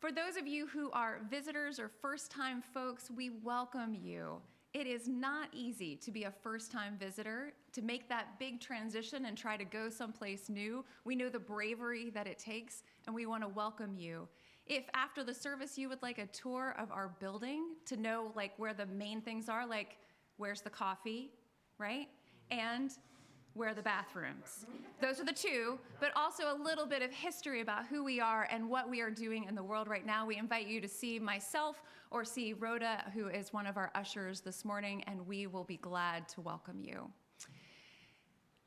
For those of you who are visitors or first-time folks, we welcome you. It is not easy to be a first-time visitor, to make that big transition and try to go someplace new. We know the bravery that it takes, and we want to welcome you. If after the service you would like a tour of our building to know like where the main things are, like where's the coffee, right? And where are the bathrooms? Those are the two, but also a little bit of history about who we are and what we are doing in the world right now. We invite you to see myself or see Rhoda, who is one of our ushers this morning, and we will be glad to welcome you.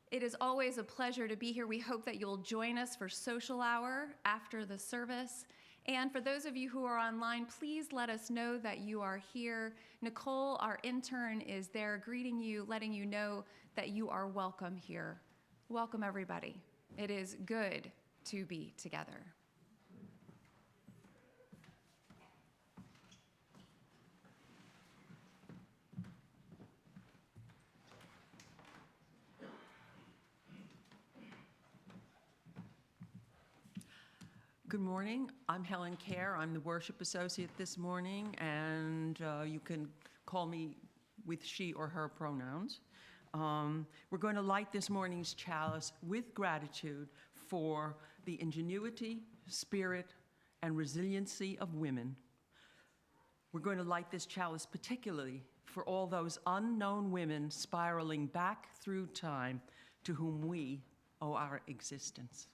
It is always a pleasure to be here. We hope that you'll join us for social hour after the service. And for those of you who are online, please let us know that you are here. Nicole, our intern, is there greeting you, letting you know that you are welcome here. Welcome, everybody. It is good to be together. Good morning. I'm Helen Kerr. I'm the worship associate this morning, and you can call me with she or her pronouns. We're going to light this morning's chalice with gratitude for the ingenuity, spirit, and resiliency of women. We're going to light this chalice particularly for all those unknown women spiraling back through time to whom we owe our existence.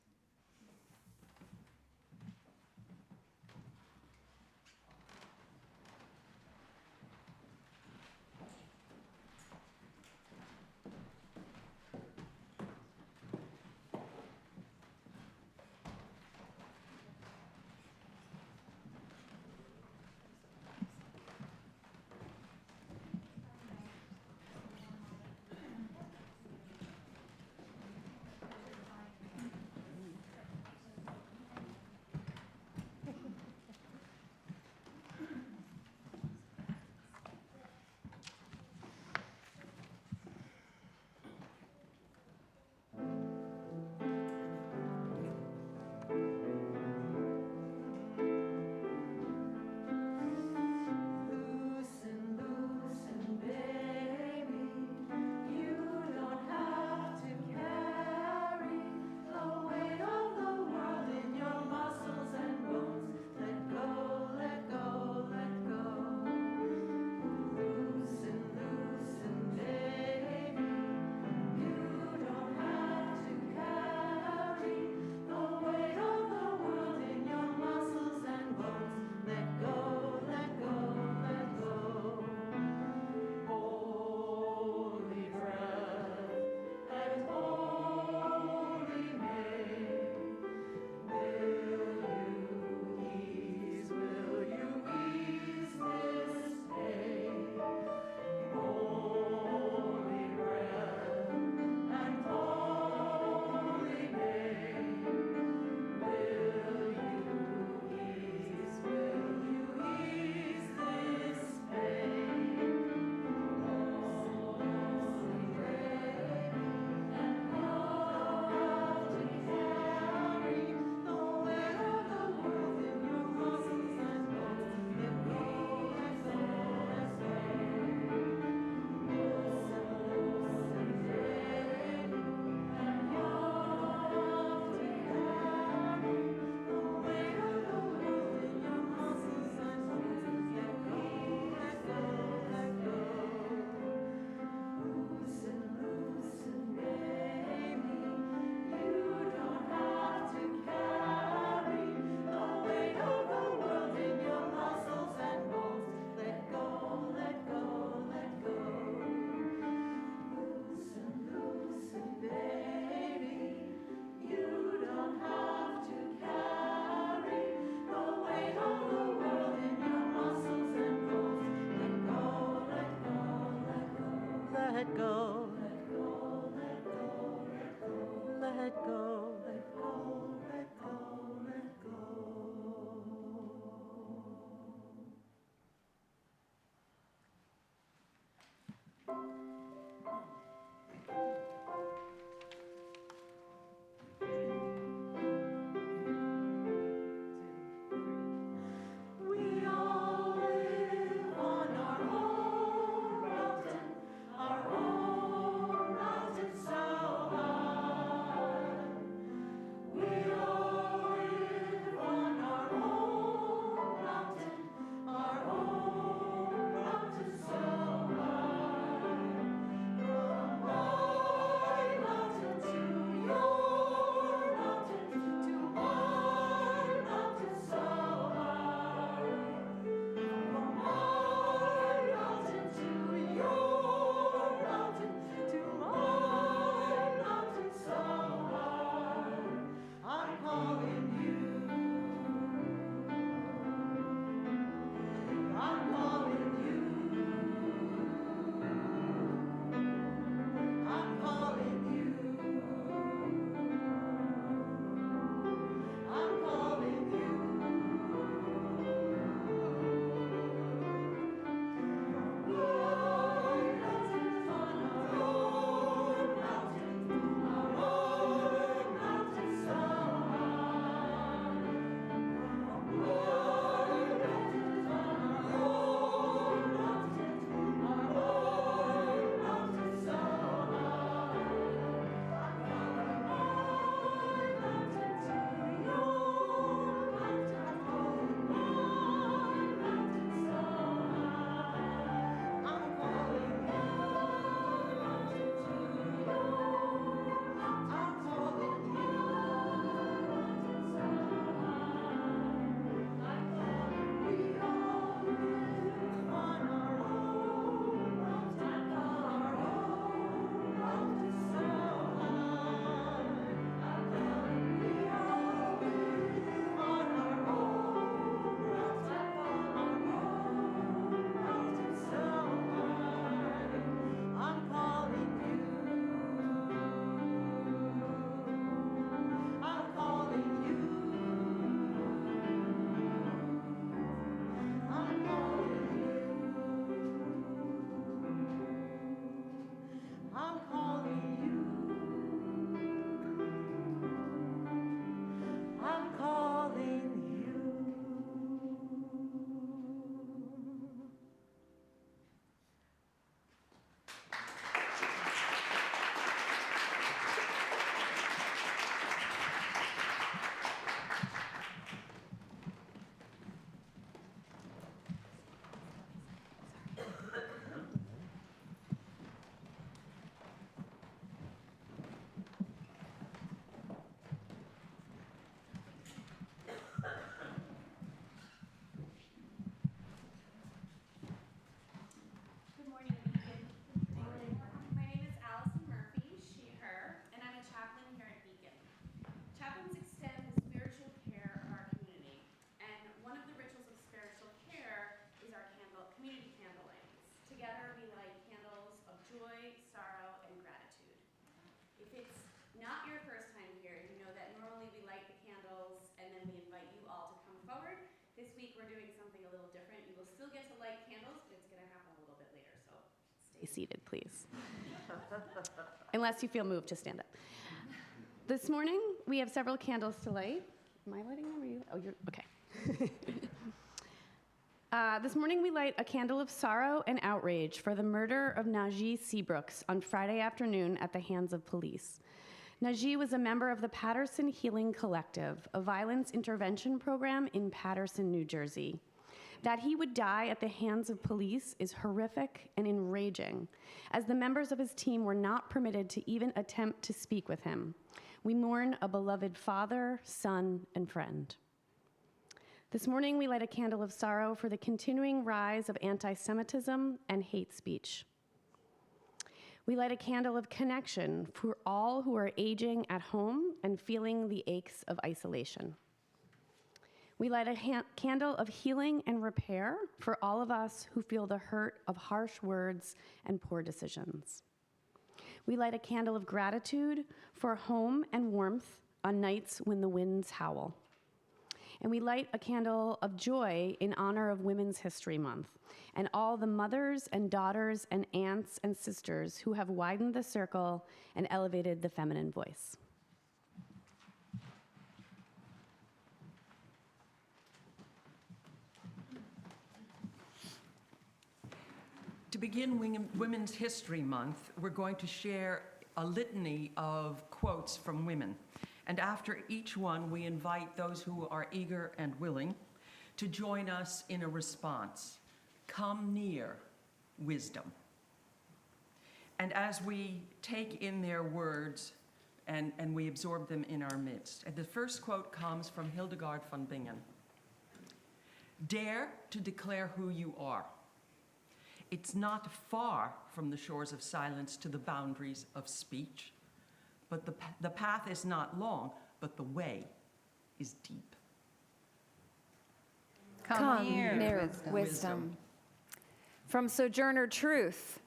Let go, let go, let go, let go, let go, let go, let go. not your first time here, you know that normally we light the candles and then we invite you all to come forward. This week we're doing something a little different. You will still get to light candles, but it's going to happen a little bit later, so stay seated, please. Unless you feel moved to stand up. This morning we have several candles to light. Am I lighting them or you? Oh, you're okay. This morning we light a candle of sorrow and outrage for the murder of Najee Seabrooks on Friday afternoon at the hands of police. Najee was a member of the Patterson Healing Collective, a violence intervention program in Patterson, New Jersey. That he would die at the hands of police is horrific and enraging, as the members of his team were not permitted to even attempt to speak with him. We mourn a beloved father, son, and friend. This morning, we light a candle of sorrow for the continuing rise of anti-Semitism and hate speech. We light a candle of connection for all who are aging at home and feeling the aches of isolation. We light a candle of healing and repair for all of us who feel the hurt of harsh words and poor decisions. We light a candle of gratitude for home and warmth on nights when the winds howl. And we light a candle of joy in honor of Women's History Month and all the mothers and daughters and aunts and sisters who have widened the circle and elevated the feminine voice. To begin Women's History Month, we're going to share a litany of quotes from women. And after each one, we invite those who are eager and willing to join us in a response. Come near, wisdom. And as we take in their words and we absorb them in our midst, and the first quote comes from Hildegard von Bingen. Dare to declare who you are. It's not far from the shores of silence to the boundaries of speech. But the path is not long, but the way is deep. Come near wisdom. From Sojourner Truth.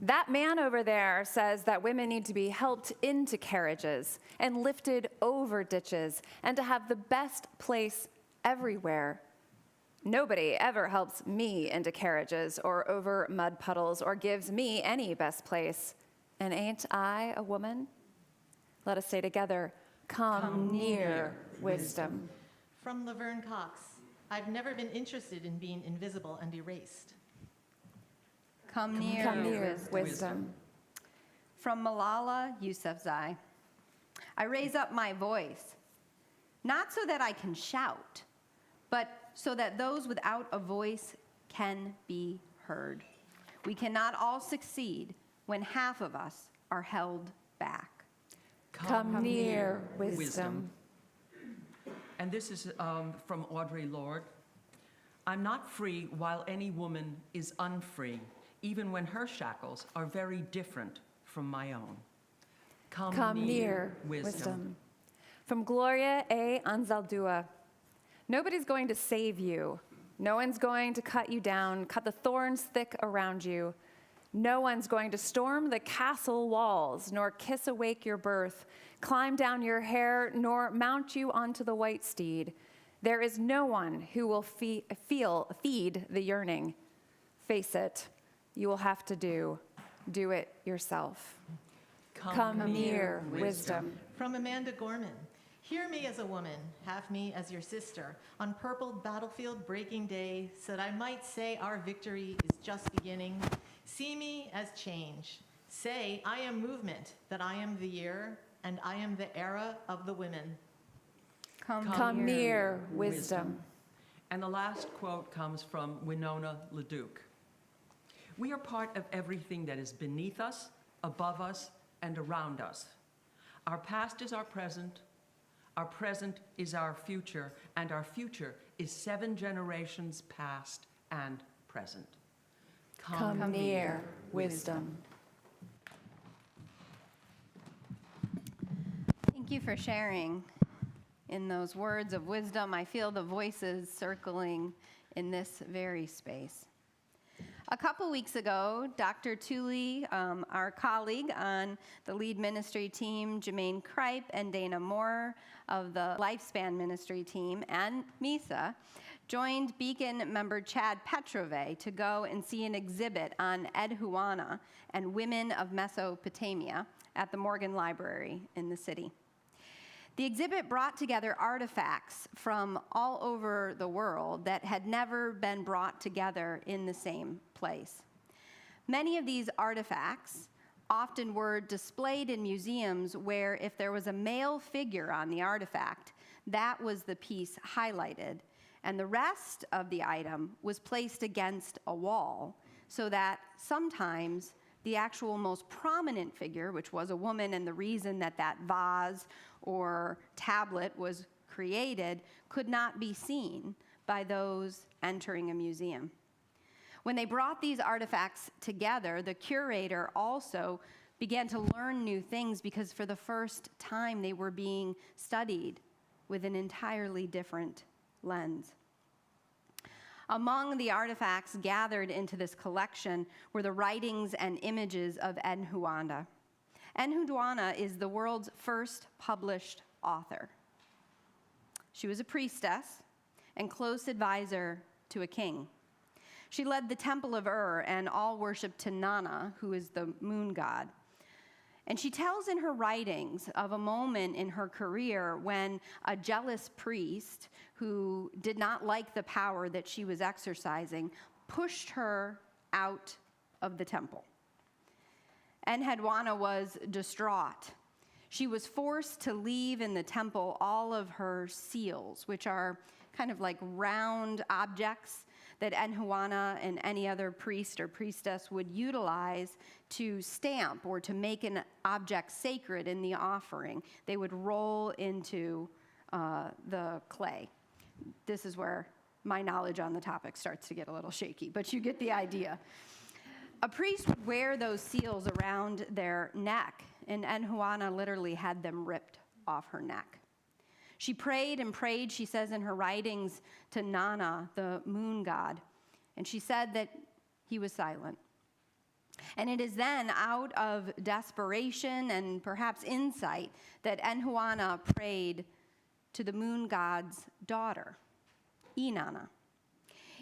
That man over there says that women need to be helped into carriages and lifted over ditches and to have the best place everywhere. Nobody ever helps me into carriages or over mud puddles or gives me any best place. And ain't I a woman? Let us say together, come near wisdom. From Laverne Cox, I've never been interested in being invisible and erased. Come near wisdom. From Malala Yousafzai, I raise up my voice, not so that I can shout, but so that those without a voice can be heard. We cannot all succeed when half of us are held back. Come near wisdom. And this is from Audre Lorde. I'm not free while any woman is unfree, even when her shackles are very different from my own. Come near wisdom. From Gloria A. Anzaldúa. Nobody's going to save you. No one's going to cut you down, cut the thorns thick around you. No one's going to storm the castle walls, nor kiss awake your birth, climb down your hair, nor mount you onto the white steed. There is no one who will feed the yearning. Face it, you will have to do it yourself. Come near wisdom. From Amanda Gorman, hear me as a woman, have me as your sister. On purpled battlefield breaking day, so that I might say our victory is just beginning. See me as change. Say, I am movement, that I am the year, and I am the era of the women. Come near wisdom. And the last quote comes from Winona LaDuke. We are part of everything that is beneath us, above us, and around us. Our past is our present is our future, and our future is 7 generations past and present. Come near wisdom. Thank you for sharing in those words of wisdom. I feel the voices circling in this very space. A couple weeks ago, Dr. Tooley, our colleague on the lead ministry team, Jermaine Kripe and Dana Moore of the Lifespan ministry team, and Misa, joined Beacon member Chad Petrove to go and see an exhibit on Ed Huana and women of Mesopotamia at the Morgan Library in the city. The exhibit brought together artifacts from all over the world that had never been brought together in the same place. Many of these artifacts often were displayed in museums where if there was a male figure on the artifact, that was the piece highlighted, and the rest of the item was placed against a wall so that sometimes the actual most prominent figure, which was a woman, and the reason that that vase or tablet was created, could not be seen by those entering a museum. When they brought these artifacts together, the curator also began to learn new things because for the first time they were being studied with an entirely different lens. Among the artifacts gathered into this collection were the writings and images of Enhuana. Enhuana is the world's first published author. She was a priestess and close advisor to a king. She led the temple of Ur and all worship to Nana, who is the moon god. And she tells in her writings of a moment in her career when a jealous priest who did not like the power that she was exercising pushed her out of the temple. Enheduanna was distraught. She was forced to leave in the temple all of her seals, which are kind of like round objects that Enhuana and any other priest or priestess would utilize to stamp or to make an object sacred in the offering. They would roll into the clay. This is where my knowledge on the topic starts to get a little shaky, but you get the idea. A priest would wear those seals around their neck, and Enhuana literally had them ripped off her neck. She prayed and prayed, she says in her writings, to Nana, the moon god, and she said that he was silent. And it is then out of desperation and perhaps insight that Enhuana prayed to the moon god's daughter, Inanna.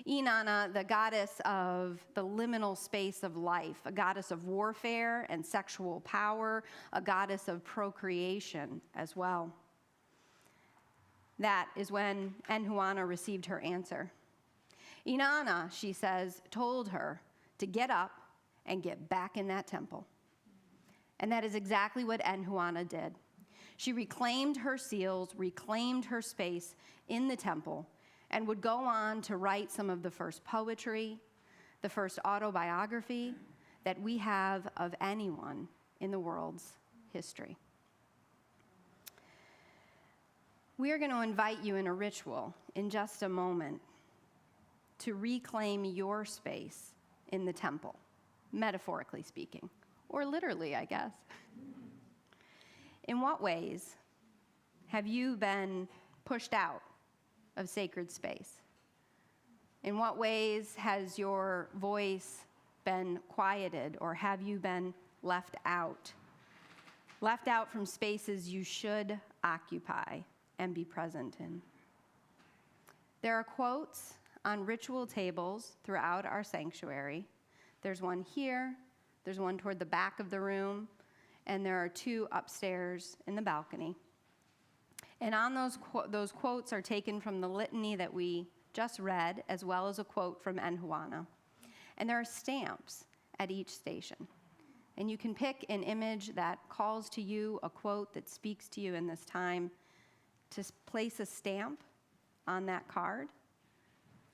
Inanna, the goddess of the liminal space of life, a goddess of warfare and sexual power, a goddess of procreation as well. That is when Enhuana received her answer. Inanna, she says, told her to get up and get back in that temple. And that is exactly what Enhuana did. She reclaimed her seals, reclaimed her space in the temple, and would go on to write some of the first poetry, the first autobiography that we have of anyone in the world's history. We are going to invite you in a ritual in just a moment to reclaim your space in the temple, metaphorically speaking, or literally, I guess. In what ways have you been pushed out of sacred space? In what ways has your voice been quieted, or have you been left out? Left out from spaces you should occupy and be present in. There are quotes on ritual tables throughout our sanctuary. There's one here, there's one toward the back of the room, and there are two upstairs in the balcony. And on those quotes are taken from the litany that we just read, as well as a quote from Enhuana. And there are stamps at each station. And you can pick an image that calls to you, a quote that speaks to you in this time, to place a stamp on that card,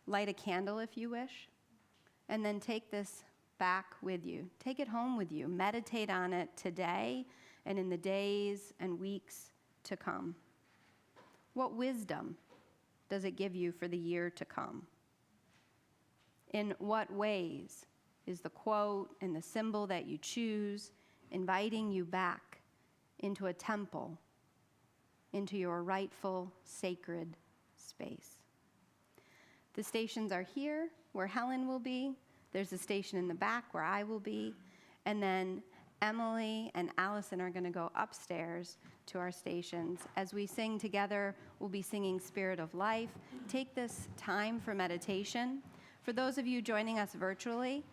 light a candle if you wish, and then take this back with you. Take it home with you. Meditate on it today and in the days and weeks to come. What wisdom does it give you for the year to come? In what ways is the quote and the symbol that you choose inviting you back into a temple, into your rightful sacred space? The stations are here, where Helen will be. There's a station in the back where I will be. And then Emily and Allison are going to go upstairs to our stations. As we sing together, we'll be singing Spirit of Life. Take this time for meditation. For those of you joining us virtually,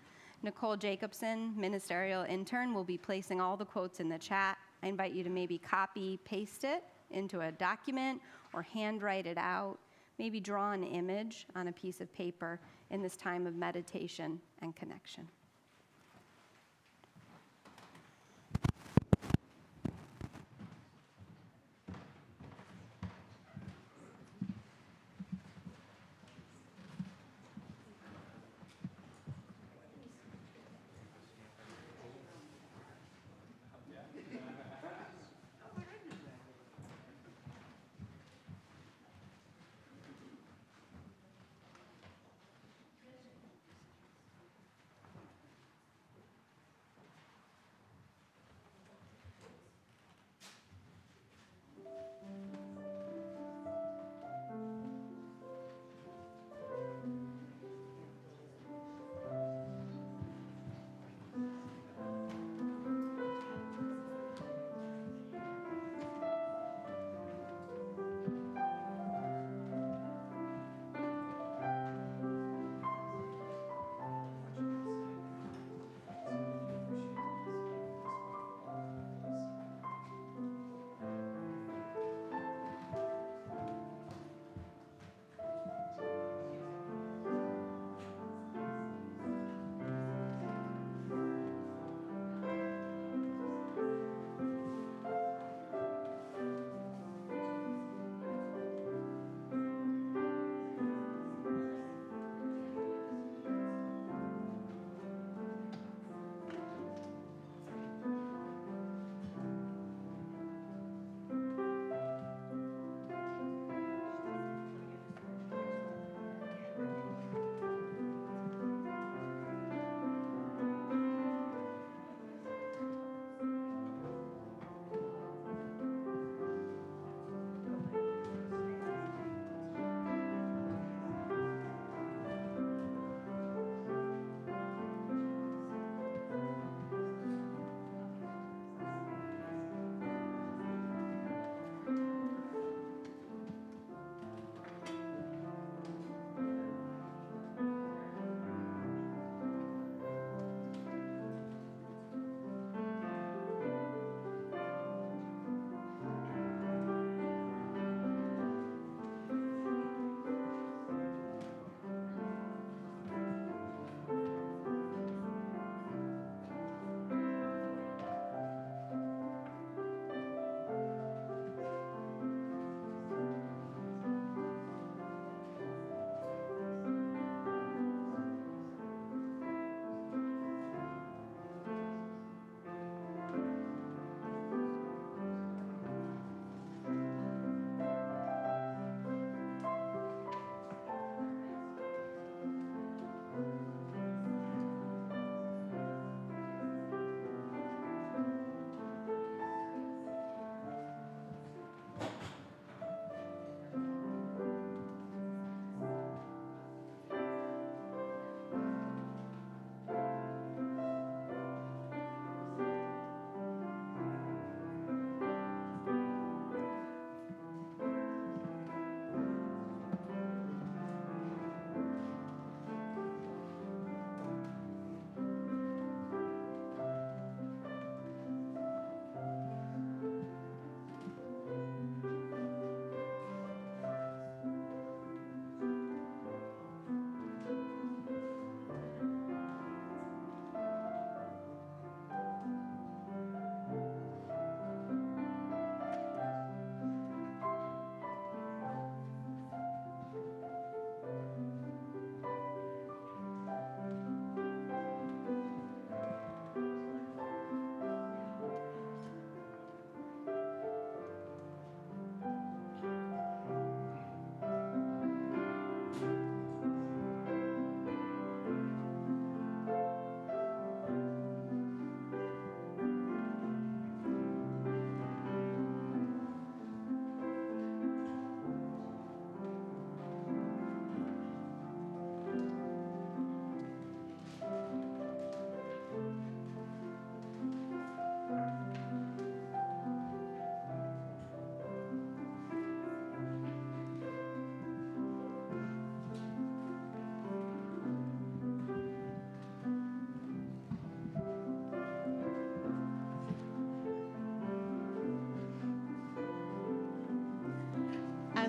Nicole Jacobson, ministerial intern, will be placing all the quotes in the chat. I invite you to maybe copy, paste it into a document or handwrite it out. Maybe draw an image on a piece of paper in this time of meditation and connection.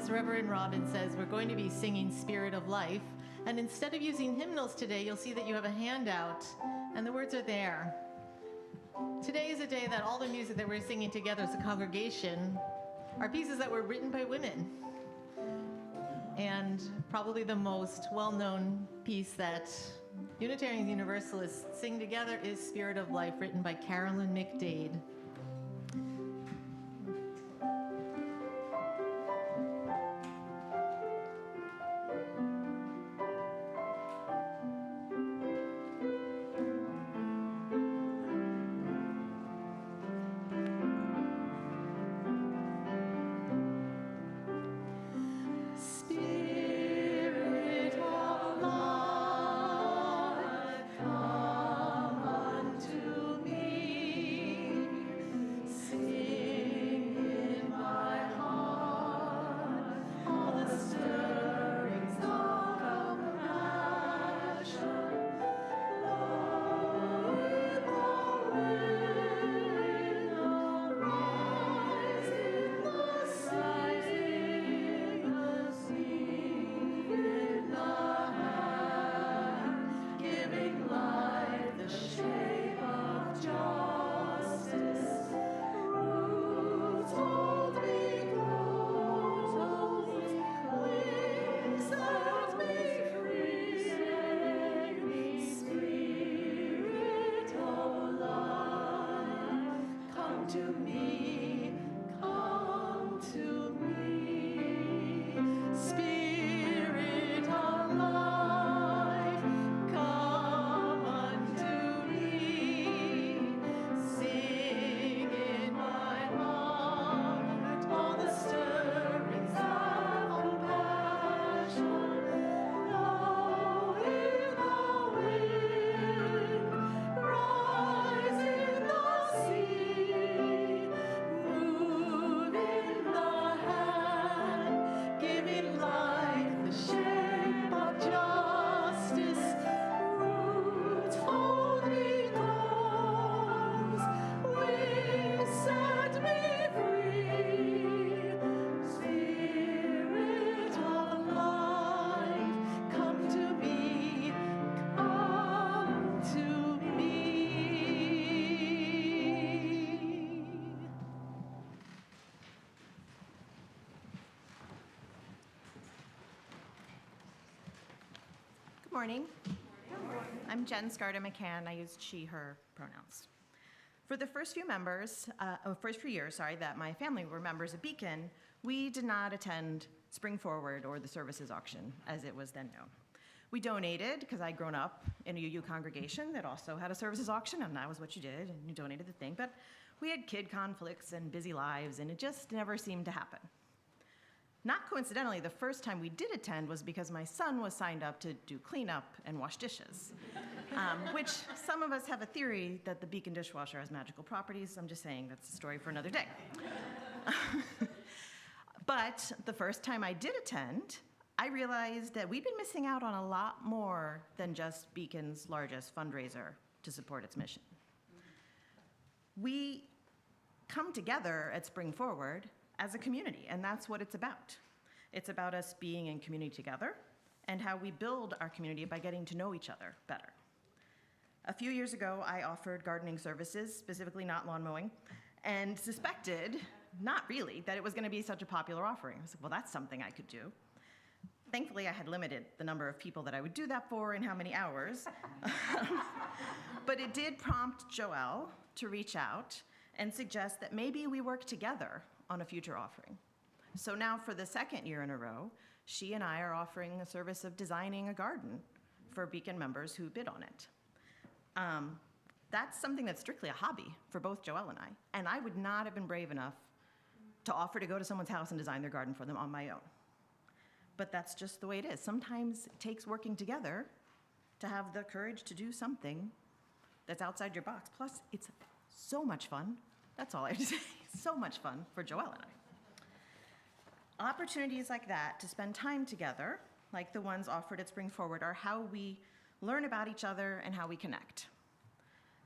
as Reverend Robin says, we're going to be singing Spirit of Life. And instead of using hymnals today, you'll see that you have a handout, and the words are there. Today is a day that all the music that we're singing together as a congregation are pieces that were written by women. And probably the most well-known piece that Unitarian Universalists sing together is Spirit of Life, written by Carolyn McDade. Morning. I'm Jen Scarta McCann. I use she, her pronouns. For the first few years, that my family were members of Beacon, we did not attend Spring Forward or the services auction, as it was then known. We donated, because I'd grown up in a UU congregation that also had a services auction, and that was what you did, and you donated the thing. But we had kid conflicts and busy lives, and it just never seemed to happen. Not coincidentally, the first time we did attend was because my son was signed up to do cleanup and wash dishes, which some of us have a theory that the Beacon dishwasher has magical properties. I'm just saying that's a story for another day. But the first time I did attend, I realized that we'd been missing out on a lot more than just Beacon's largest fundraiser to support its mission. We come together at Spring Forward as a community, and that's what it's about. It's about us being in community together and how we build our community by getting to know each other better. A few years ago, I offered gardening services, specifically not lawn mowing, and suspected, not really, that it was gonna be such a popular offering. I was like, well, that's something I could do. Thankfully, I had limited the number of people that I would do that for and how many hours. But it did prompt Joelle to reach out and suggest that maybe we work together on a future offering. So now for the second year in a row, she and I are offering a service of designing a garden for Beacon members who bid on it. That's something that's strictly a hobby for both Joelle and I would not have been brave enough to offer to go to someone's house and design their garden for them on my own. But that's just the way it is. Sometimes it takes working together to have the courage to do something that's outside your box. Plus, it's so much fun. That's all I have to say. So much fun for Joelle and I. Opportunities like that to spend time together, like the ones offered at Spring Forward, are how we learn about each other and how we connect.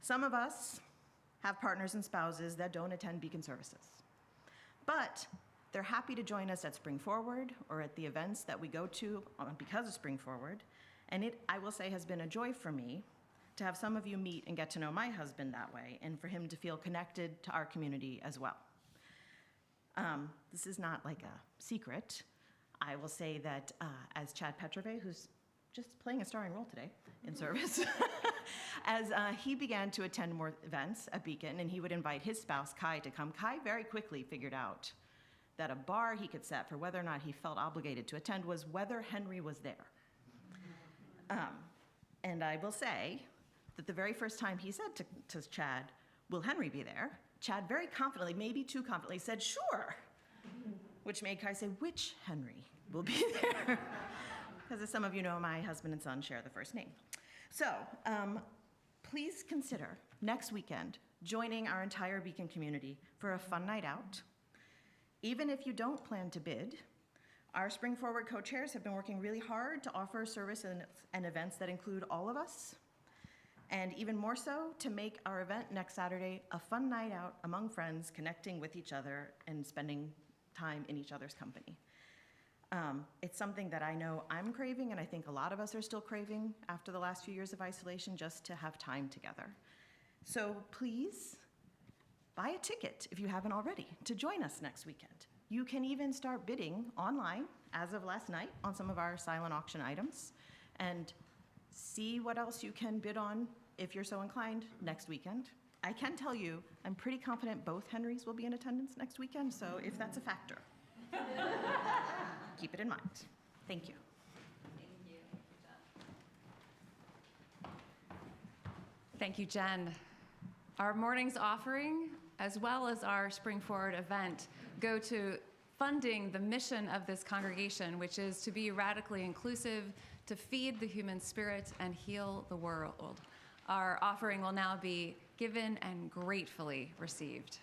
Some of us have partners and spouses that don't attend Beacon services. But They're happy to join us at Spring Forward or at the events that we go to because of Spring Forward. And it, I will say, has been a joy for me to have some of you meet and get to know my husband that way, and for him to feel connected to our community as well. This is not like a secret. I will say that as Chad Petrove, who's just playing a starring role today in service, as he began to attend more events at Beacon, and he would invite his spouse, Kai, to come, Kai very quickly figured out that a bar he could set for whether or not he felt obligated to attend was whether Henry was there. And I will say that the very first time he said to Chad, will Henry be there? Chad very confidently, maybe too confidently, said, sure, which made Kai say, which Henry will be there? Because as some of you know, my husband and son share the first name. So please consider next weekend joining our entire Beacon community for a fun night out. Even if you don't plan to bid, our Spring Forward co-chairs have been working really hard to offer service and events that include all of us, and even more so to make our event next Saturday a fun night out among friends, connecting with each other and spending time in each other's company. It's something that I know I'm craving, and I think a lot of us are still craving after the last few years of isolation, just to have time together. So please buy a ticket if you haven't already to join us next weekend. You can even start bidding online as of last night on some of our silent auction items, and see what else you can bid on if you're so inclined next weekend. I can tell you, I'm pretty confident both Henrys will be in attendance next weekend, so if that's a factor, keep it in mind. Thank you. Thank you, Jen. Our morning's offering, as well as our Spring Forward event, go to funding the mission of this congregation, which is to be radically inclusive, to feed the human spirit, and heal the world. Our offering will now be given and gratefully received.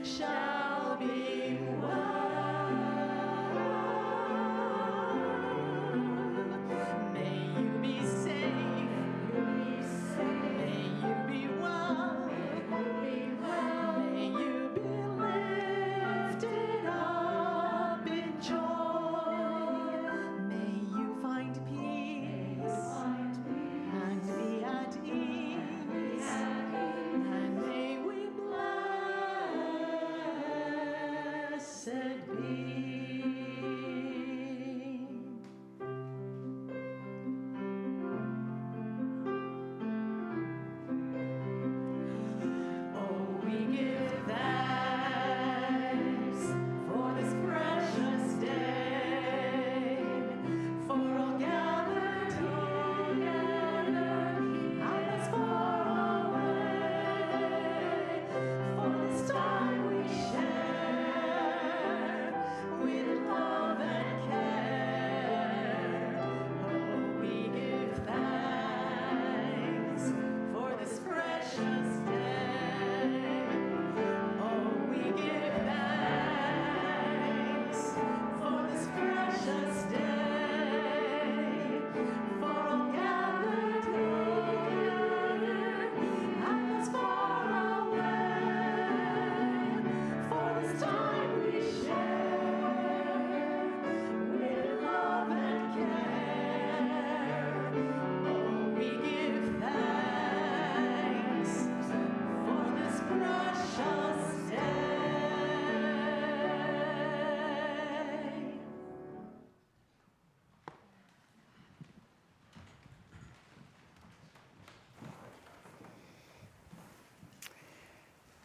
Shall be well.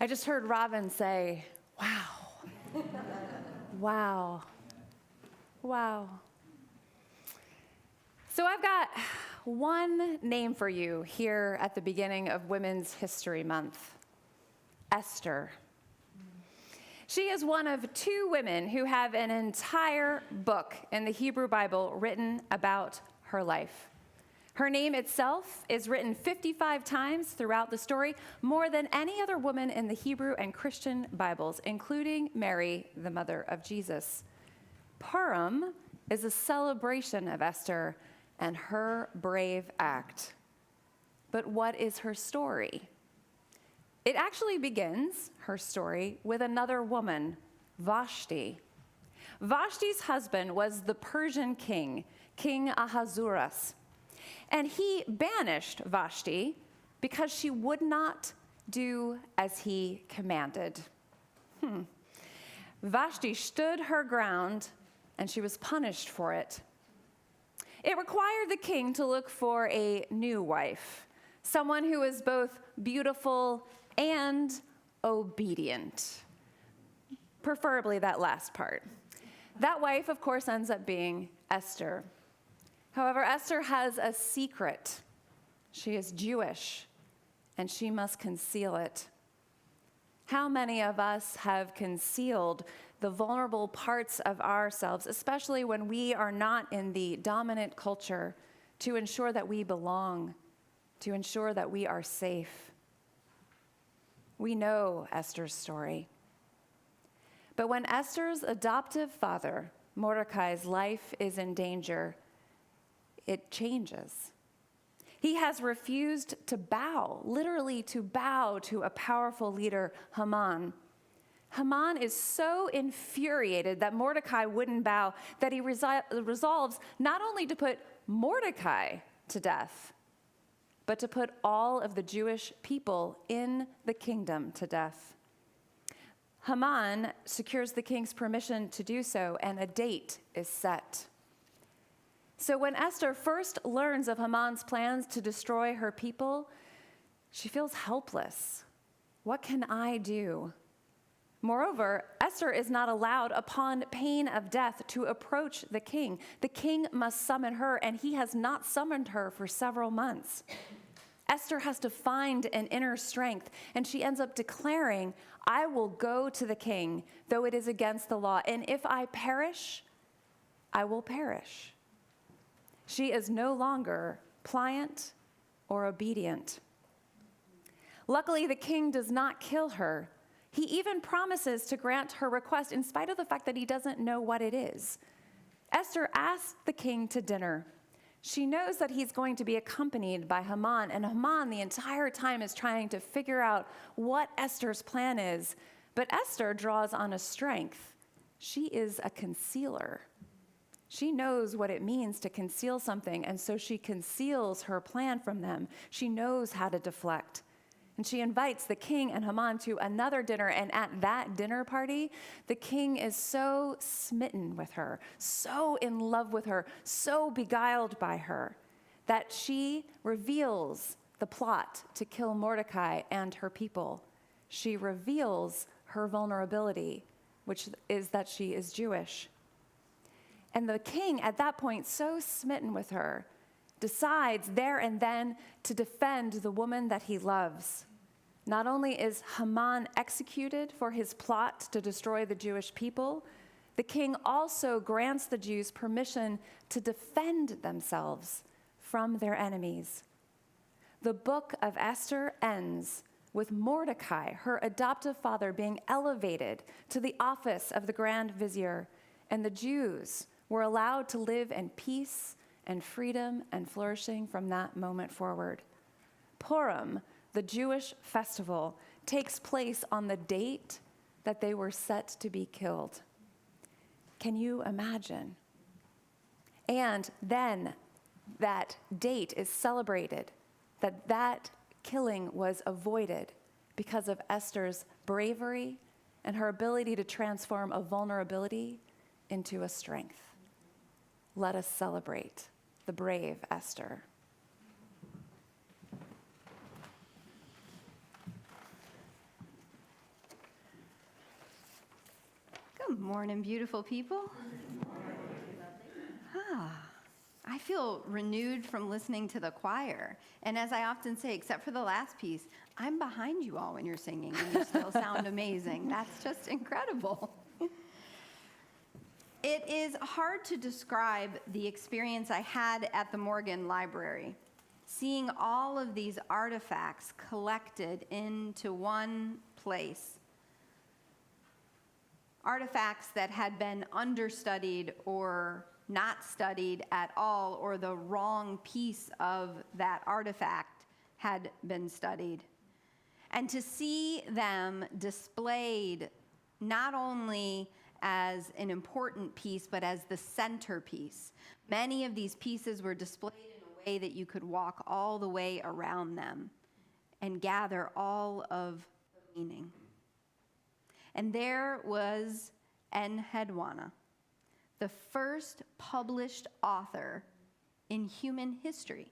I just heard Robin say, wow. Wow. Wow. So I've got one name for you here at the beginning of Women's History Month, Esther. She is one of two women who have an entire book in the Hebrew Bible written about her life. Her name itself is written 55 times throughout the story, more than any other woman in the Hebrew and Christian Bibles, including Mary, the mother of Jesus. Purim is a celebration of Esther and her brave act. But what is her story? It actually begins, her story, with another woman, Vashti. Vashti's husband was the Persian king, King Ahasuerus. And he banished Vashti because she would not do as he commanded. Vashti stood her ground, and she was punished for it. It required the king to look for a new wife, someone who was both beautiful and obedient, preferably that last part. That wife, of course, ends up being Esther. However, Esther has a secret. She is Jewish, and she must conceal it. How many of us have concealed the vulnerable parts of ourselves, especially when we are not in the dominant culture, to ensure that we belong, to ensure that we are safe? We know Esther's story. But when Esther's adoptive father, Mordecai's life is in danger, it changes. He has refused to bow, literally to bow to a powerful leader, Haman. Haman is so infuriated that Mordecai wouldn't bow that he resolves not only to put Mordecai to death, but to put all of the Jewish people in the kingdom to death. Haman secures the king's permission to do so, and a date is set. So when Esther first learns of Haman's plans to destroy her people, she feels helpless. What can I do? Moreover, Esther is not allowed, upon pain of death, to approach the king. The king must summon her, and he has not summoned her for several months. Esther has to find an inner strength, and she ends up declaring, I will go to the king, though it is against the law, and if I perish, I will perish. She is no longer pliant or obedient. Luckily, the king does not kill her. He even promises to grant her request in spite of the fact that he doesn't know what it is. Esther asks the king to dinner. She knows that he's going to be accompanied by Haman, and Haman the entire time is trying to figure out what Esther's plan is. But Esther draws on a strength. She is a concealer. She knows what it means to conceal something, and so she conceals her plan from them. She knows how to deflect. And she invites the king and Haman to another dinner, and at that dinner party, the king is so smitten with her, so in love with her, so beguiled by her, that she reveals the plot to kill Mordecai and her people. She reveals her vulnerability, which is that she is Jewish. And the king, at that point, so smitten with her, decides there and then to defend the woman that he loves. Not only is Haman executed for his plot to destroy the Jewish people, the king also grants the Jews permission to defend themselves from their enemies. The book of Esther ends with Mordecai, her adoptive father, being elevated to the office of the grand vizier, and the Jews were allowed to live in peace and freedom and flourishing from that moment forward. Purim, the Jewish festival, takes place on the date that they were set to be killed. Can you imagine? And then that date is celebrated, that killing was avoided because of Esther's bravery and her ability to transform a vulnerability into a strength. Let us celebrate the brave Esther. Good morning, beautiful people. I feel renewed from listening to the choir. And as I often say, except for the last piece, I'm behind you all when you're singing and you still sound amazing. That's just incredible. It is hard to describe the experience I had at the Morgan Library, seeing all of these artifacts collected into one place. Artifacts that had been understudied or not studied at all, or the wrong piece of that artifact had been studied. And to see them displayed not only as an important piece, but as the centerpiece. Many of these pieces were displayed in a way that you could walk all the way around them and gather all of the meaning. And there was Enheduanna, the first published author in human history,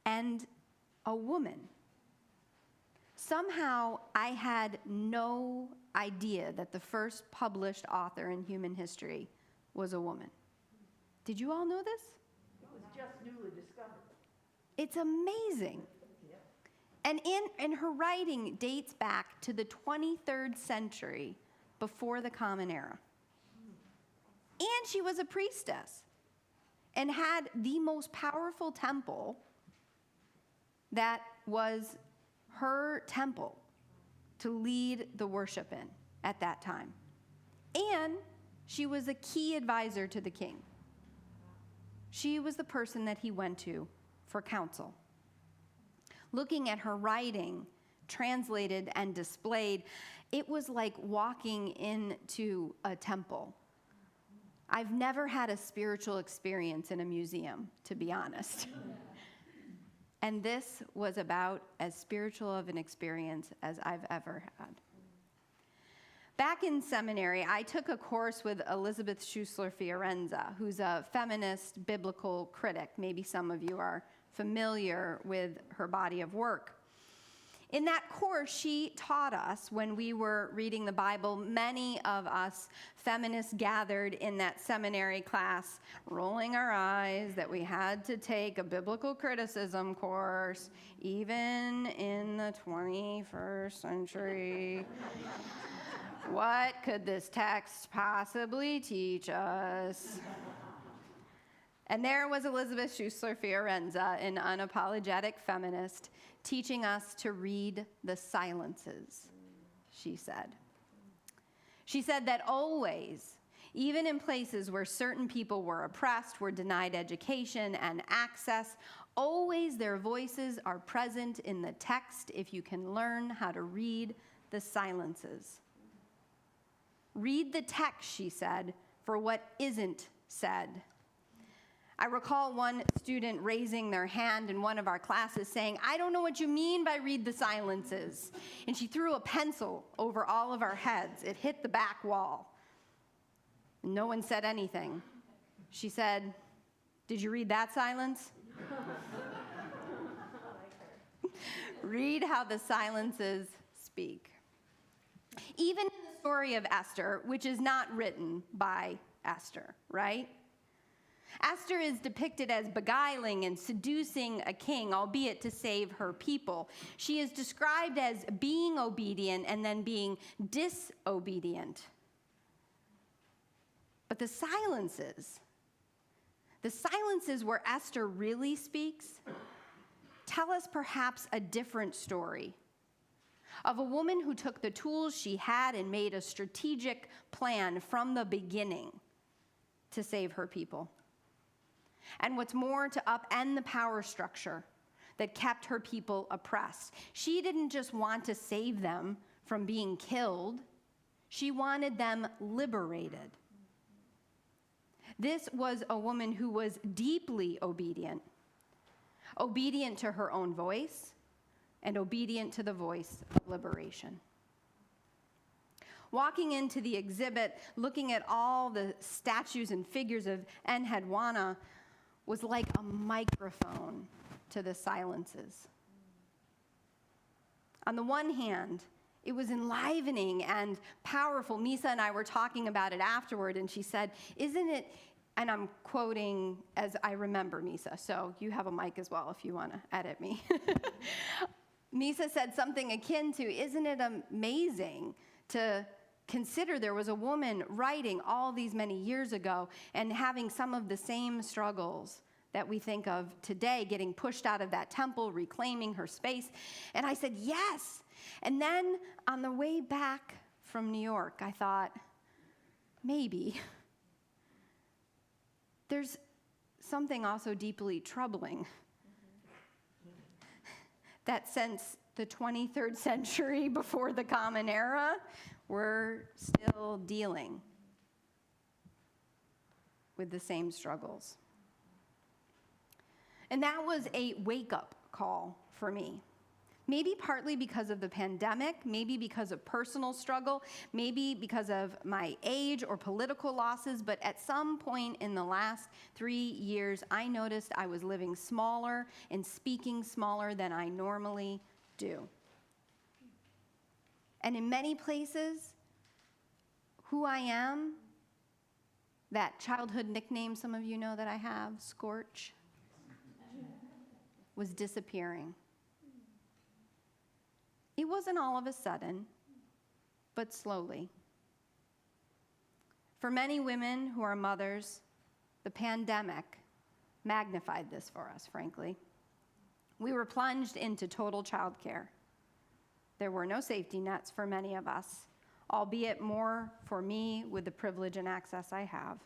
and a woman. Somehow, I had no idea that the first published author in human history was a woman. Did you all know this? It was just newly discovered. It's amazing. And in her writing dates back to the 23rd century before the Common Era. And she was a priestess and had the most powerful temple that was her temple to lead the worship in at that time. And she was a key advisor to the king. She was the person that he went to for counsel. Looking at her writing, translated and displayed, it was like walking into a temple. I've never had a spiritual experience in a museum, to be honest. And this was about as spiritual of an experience as I've ever had. Back in seminary, I took a course with Elizabeth Schussler Fiorenza, who's a feminist biblical critic. Maybe some of you are familiar with her body of work. In that course, she taught us, when we were reading the Bible, many of us feminists gathered in that seminary class, rolling our eyes that we had to take a biblical criticism course, even in the 21st century. What could this text possibly teach us? And there was Elizabeth Schussler Fiorenza, an unapologetic feminist, teaching us to read the silences, she said. She said that always, even in places where certain people were oppressed, were denied education and access, always their voices are present in the text if you can learn how to read the silences. Read the text, she said, for what isn't said. I recall one student raising their hand in one of our classes saying, "I don't know what you mean by read the silences." And she threw a pencil over all of our heads. It hit the back wall. No one said anything. She said, "Did you read that silence?" Read how the silences speak. Even in the story of Esther, which is not written by Esther, right? Esther is depicted as beguiling and seducing a king, albeit to save her people. She is described as being obedient and then being disobedient. But the silences where Esther really speaks, tell us perhaps a different story of a woman who took the tools she had and made a strategic plan from the beginning to save her people. And what's more, to upend the power structure that kept her people oppressed. She didn't just want to save them from being killed, she wanted them liberated. This was a woman who was deeply obedient to her own voice and obedient to the voice of liberation. Walking into the exhibit, looking at all the statues and figures of Enheduanna was like a microphone to the silences. On the one hand, It was enlivening and powerful. Misa and I were talking about it afterward, and she said, isn't it, and I'm quoting as I remember Misa, so you have a mic as well if you want to edit me. Misa said something akin to, isn't it amazing to consider there was a woman writing all these many years ago and having some of the same struggles that we think of today, getting pushed out of that temple, reclaiming her space. And I said, yes. And then on the way back from New York, I thought, maybe there's something also deeply troubling that since the 23rd century before the Common Era, we're still dealing with the same struggles. And that was a wake-up call for me. Maybe partly because of the pandemic, maybe because of personal struggle, maybe because of my age or political losses, but at some point in the last 3 years, I noticed I was living smaller and speaking smaller than I normally do. And in many places, who I am, that childhood nickname some of you know that I have, Scorch, was disappearing. It wasn't all of a sudden, but slowly. For many women who are mothers, the pandemic magnified this for us, frankly. We were plunged into total childcare. There were no safety nets for many of us, albeit more for me with the privilege and access I have.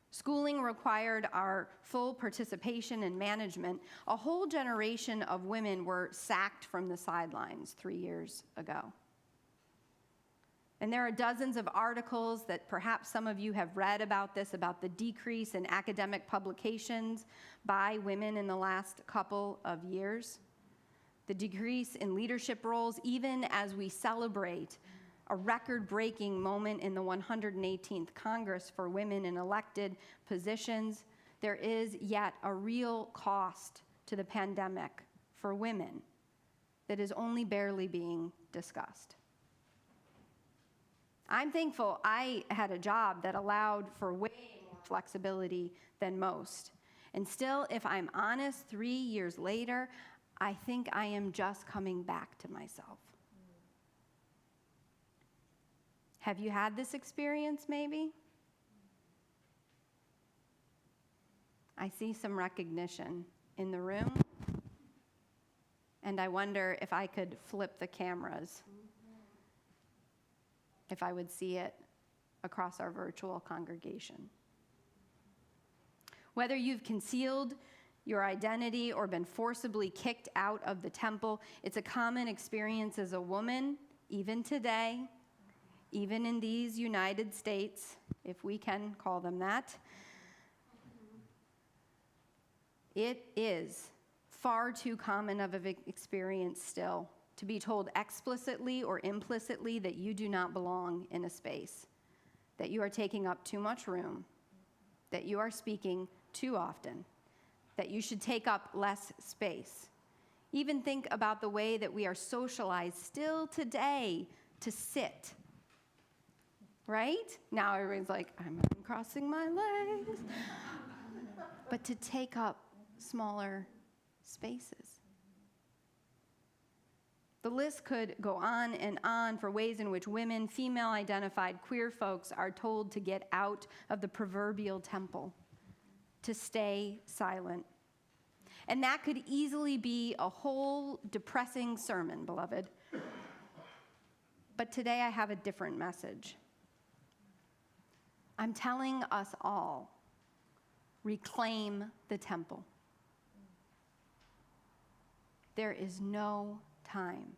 Schooling required our full participation and management. A whole generation of women were sacked from the sidelines 3 years ago. And there are dozens of articles that perhaps some of you have read about this, about the decrease in academic publications by women in the last couple of years. The decrease in leadership roles, even as we celebrate a record-breaking moment in the 118th Congress for women in elected positions, there is yet a real cost to the pandemic for women that is only barely being discussed. I'm thankful I had a job that allowed for way more flexibility than most. And still, if I'm honest, 3 years later, I think I am just coming back to myself. Have you had this experience, maybe? I see some recognition in the room, and I wonder if I could flip the cameras, if I would see it across our virtual congregation. Whether you've concealed your identity or been forcibly kicked out of the temple, it's a common experience as a woman, even today, even in these United States, if we can call them that. It is far too common of an experience still to be told explicitly or implicitly that you do not belong in a space, that you are taking up too much room, that you are speaking too often, that you should take up less space. Even think about the way that we are socialized still today to sit. Right? Now everyone's like, I'm crossing my legs. But to take up smaller spaces. The list could go on and on for ways in which women, female-identified queer folks are told to get out of the proverbial temple, to stay silent. And that could easily be a whole depressing sermon, beloved. But today I have a different message. I'm telling us all, reclaim the temple. There is no time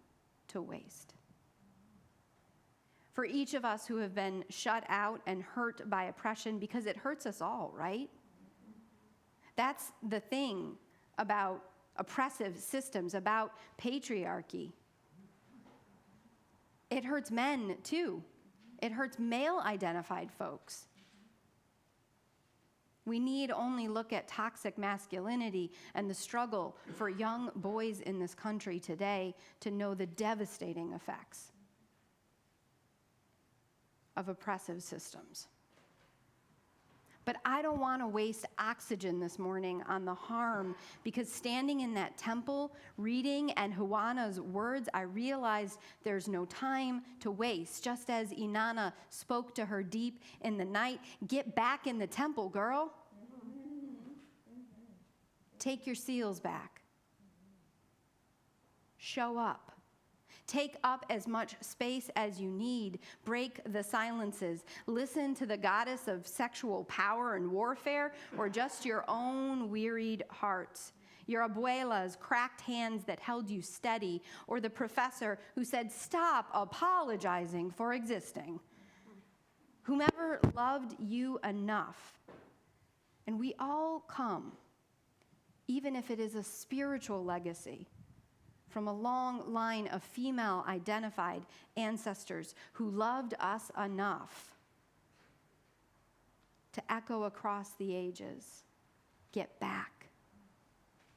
to waste. For each of us who have been shut out and hurt by oppression, because it hurts us all, right? That's the thing about oppressive systems, about patriarchy. It hurts men, too. It hurts male-identified folks. We need only look at toxic masculinity and the struggle for young boys in this country today to know the devastating effects of oppressive systems. But I don't want to waste oxygen this morning on the harm, because standing in that temple, reading and Juana's words, I realized there's no time to waste. Just as Inanna spoke to her deep in the night, get back in the temple, girl. Take your seals back. Show up. Take up as much space as you need. Break the silences. Listen to the goddess of sexual power and warfare, or just your own wearied hearts. Your abuela's cracked hands that held you steady, or the professor who said, stop apologizing for existing. Whomever loved you enough. And we all come, even if it is a spiritual legacy, from a long line of female-identified ancestors who loved us enough to echo across the ages, get back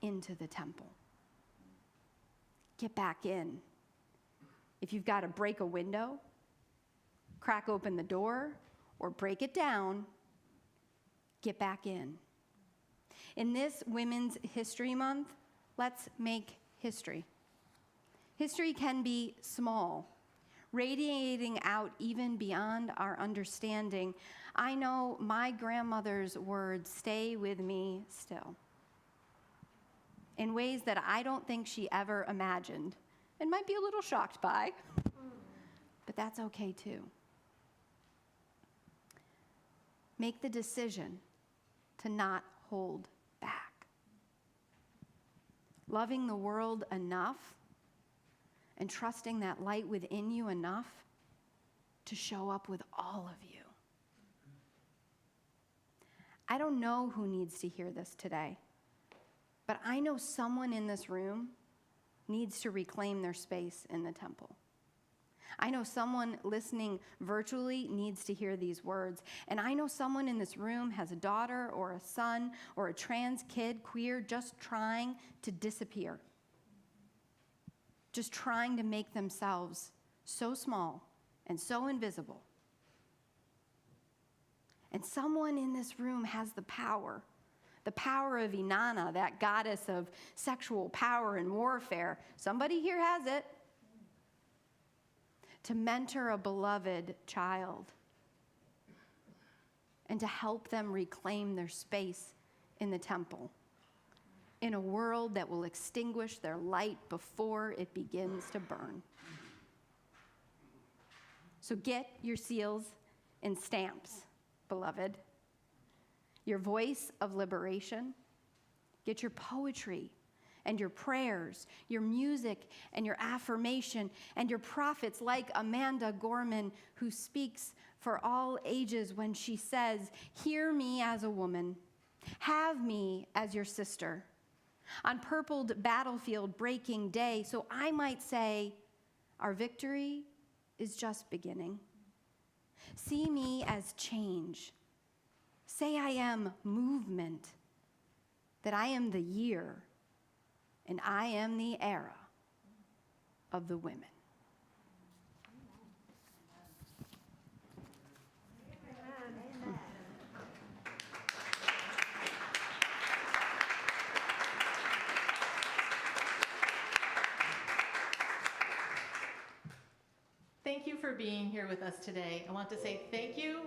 into the temple. Get back in. If you've got to break a window, crack open the door, or break it down, get back in. In this Women's History Month, let's make history. History can be small, radiating out even beyond our understanding. I know my grandmother's words stay with me still, in ways that I don't think she ever imagined, and might be a little shocked by, but that's okay too. Make the decision to not hold back. Loving the world enough and trusting that light within you enough to show up with all of you. I don't know who needs to hear this today, but I know someone in this room needs to reclaim their space in the temple. I know someone listening virtually needs to hear these words, and I know someone in this room has a daughter or a son or a trans kid, queer, just trying to disappear. Just trying to make themselves so small and so invisible. And someone in this room has the power of Inanna, that goddess of sexual power and warfare. Somebody here has it. To mentor a beloved child and to help them reclaim their space in the temple, in a world that will extinguish their light before it begins to burn. So get your seals and stamps, beloved. Your voice of liberation. Get your poetry and your prayers, your music and your affirmation, and your prophets like Amanda Gorman, who speaks for all ages when she says, hear me as a woman, have me as your sister. On purpled battlefield breaking day, so I might say, our victory is just beginning. See me as change. Say I am movement, that I am the year, and I am the era of the women. Thank you for being here with us today. I want to say thank you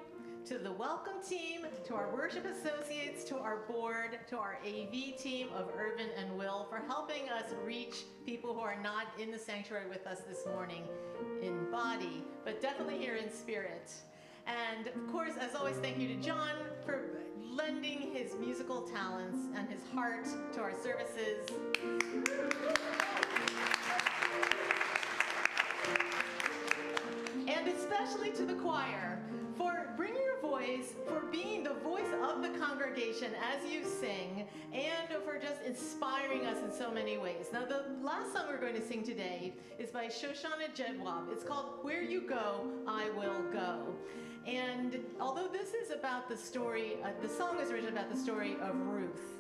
to the welcome team, to our worship associates, to our board, to our AV team of Irvin and Will for helping us reach people who are not in the sanctuary with us this morning in body, but definitely here in spirit. And of course, as always, thank you to John for lending his musical talents and his heart to our services. And especially to the choir for bringing your voice, for being the voice of the congregation as you sing, and for just inspiring us in so many ways. Now, the last song we're going to sing today is by Shoshana Jedwab. It's called Where You Go, I Will Go. And although this is about the story, the song is written about the story of Ruth,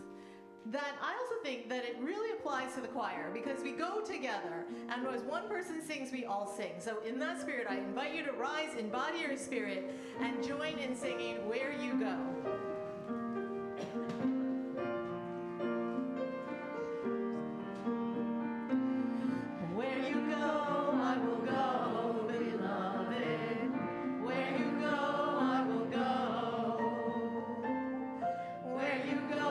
that I also think that it really applies to the choir, because we go together, and as one person sings, we all sing. So in that spirit, I invite you to rise, embody your spirit, and join in singing Where You Go. Where you go, I will go, beloved. Where you go, I will go. Where you go,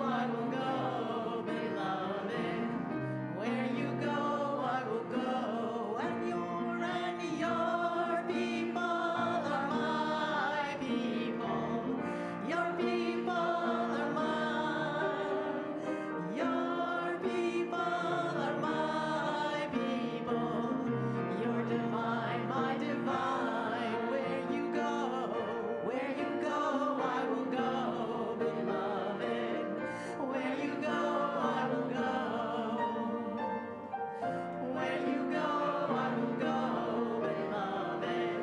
I will go, beloved. Where you go, I will go. And your people are my people. Your people are mine. Your people are my people. You're divine, my divine. Where you go, I will go, beloved. Where you go, I will go. Where you go, I will go, beloved.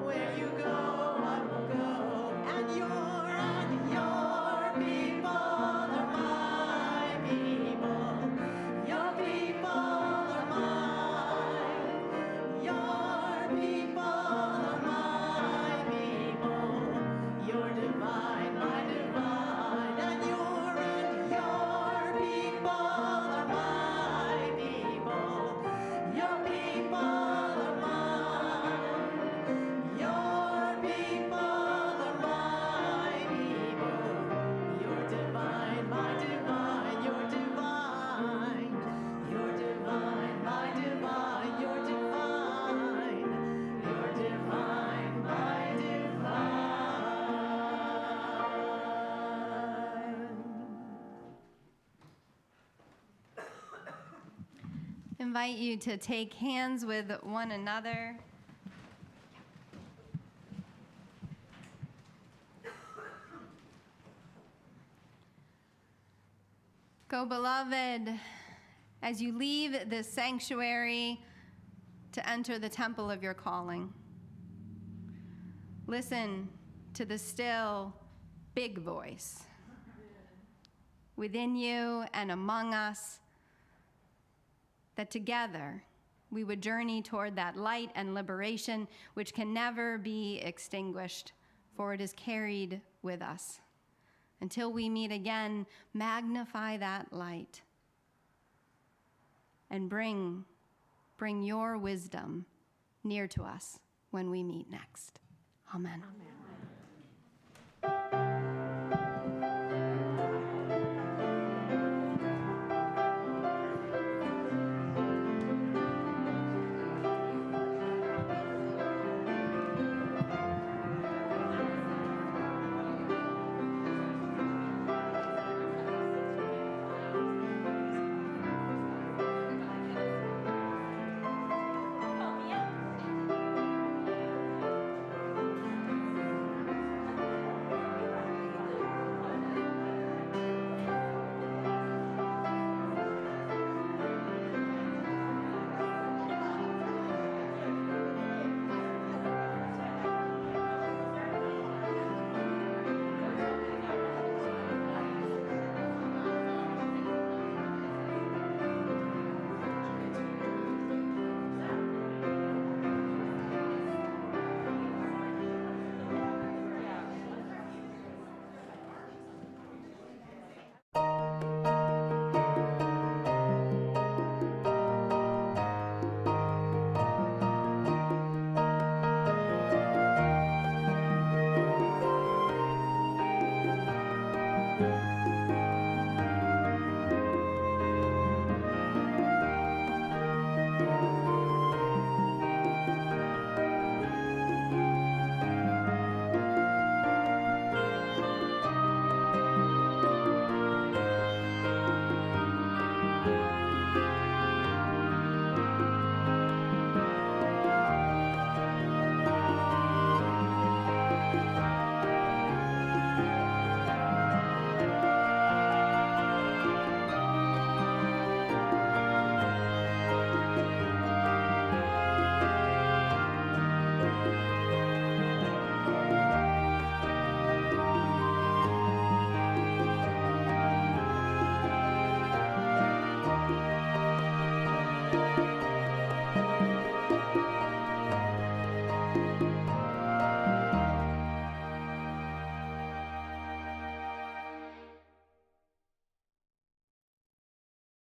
Where you go, I will go. And your people are my people. Your people are mine. Your people are my people. You're divine, my divine. And your people are my people. Your people are mine. Your people are my people. You're divine, my divine. You're divine. You're divine, my divine. You're divine. You're divine, my divine. Invite you to take hands with one another. Go, beloved, as you leave this sanctuary to enter the temple of your calling. Listen to the still, big voice within you and among us, that together we would journey toward that light and liberation which can never be extinguished, for it is carried with us. Until we meet again, magnify that light and bring your wisdom near to us when we meet next. Amen. Amen.